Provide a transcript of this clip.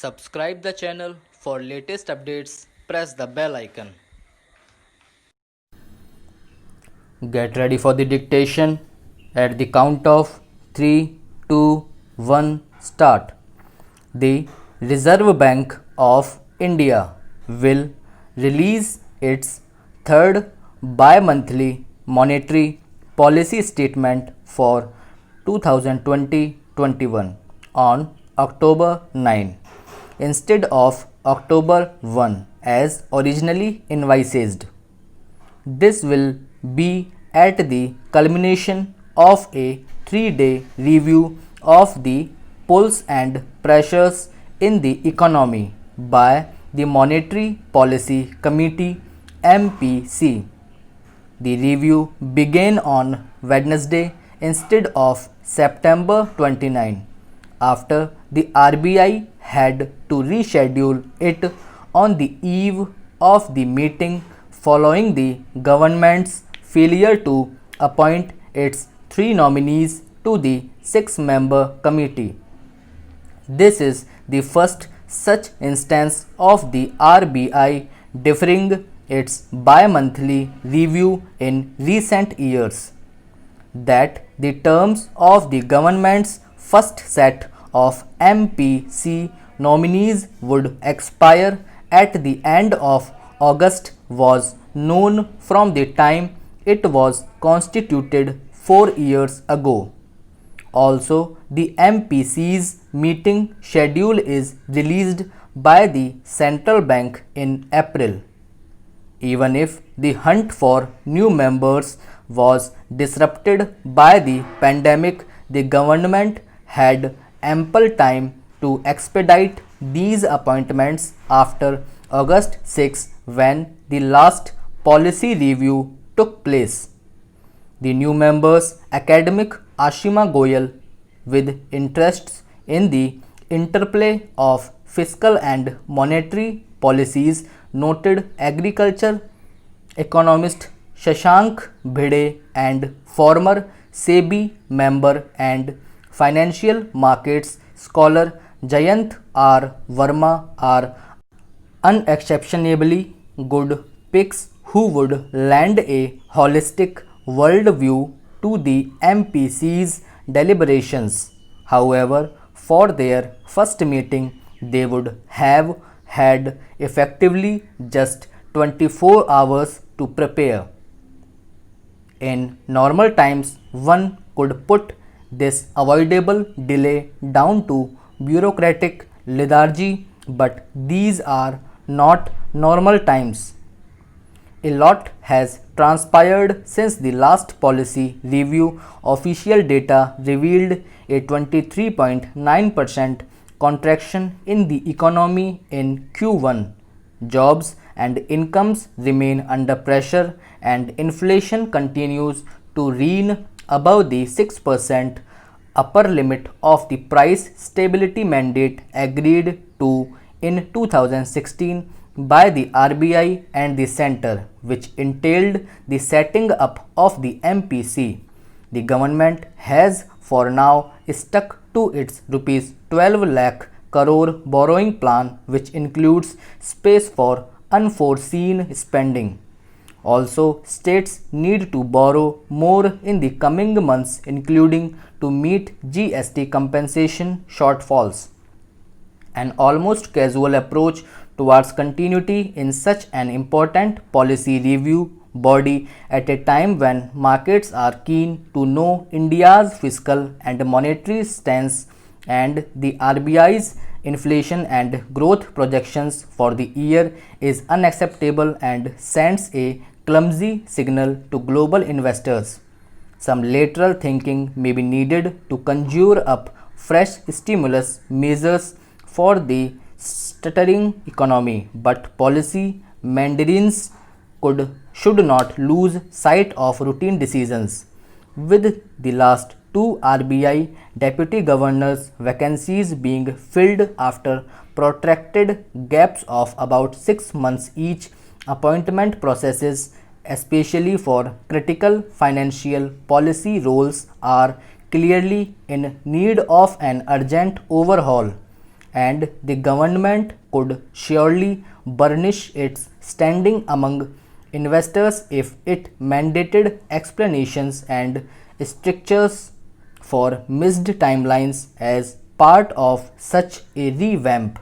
Subscribe the channel for latest updates. Press the bell icon. Get ready for the dictation. At the count of 3, 2, 1, start. The Reserve Bank of India will release its third bi-monthly monetary policy statement for 2020-21 on October 9 instead of October 1 as originally envisaged. This will be at the culmination of a 3-day review of the pulls and pressures in the economy by the Monetary Policy Committee MPC. The review began on Wednesday instead of September 29 after the RBI had to reschedule it on the eve of the meeting following the government's failure to appoint its 3 nominees to the 6-member committee. This is the first such instance of the RBI deferring its bi-monthly review in recent years. That the terms of the government's first set of MPC nominees would expire at the end of August was known from the time it was constituted 4 years ago. Also, the MPC's meeting schedule is released by the central bank in April. Even if the hunt for new members was disrupted by the pandemic, the government had ample time to expedite these appointments after August 6 when the last policy review took place. The new members, academic Ashima Goyal, with interests in the interplay of fiscal and monetary policies, noted agriculture economist Shashank Bhide and former SEBI member and financial markets scholar Jayant R. Verma are unexceptionably good picks who would lend a holistic worldview to the MPC's deliberations. However, for their first meeting, they would have had effectively just 24 hours to prepare. In normal times, one could put this avoidable delay down to bureaucratic lethargy, but these are not normal times. A lot has transpired since the last policy review. Official data revealed a 23.9% contraction in the economy in Q1. Jobs and incomes remain under pressure and inflation continues to reign above the 6% upper limit of the price stability mandate agreed to in 2016 by the RBI and the centre, which entailed the setting up of the MPC. The government has for now stuck to its rupees 12 lakh crore borrowing plan, which includes space for unforeseen spending. Also, states need to borrow more in the coming months, including to meet GST compensation shortfalls. An almost casual approach towards continuity in such an important policy review body at a time when markets are keen to know India's fiscal and monetary stance and the RBI's inflation and growth projections for the year is unacceptable and sends a clumsy signal to global investors. Some lateral thinking may be needed to conjure up fresh stimulus measures for the stuttering economy, but policy mandarins should not lose sight of routine decisions. With the last 2 RBI deputy governors vacancies being filled after protracted gaps of about 6 months each, appointment processes, especially for critical financial policy roles, are clearly in need of an urgent overhaul. and the government could surely burnish its standing among investors if it mandated explanations and strictures for missed timelines as part of such a revamp.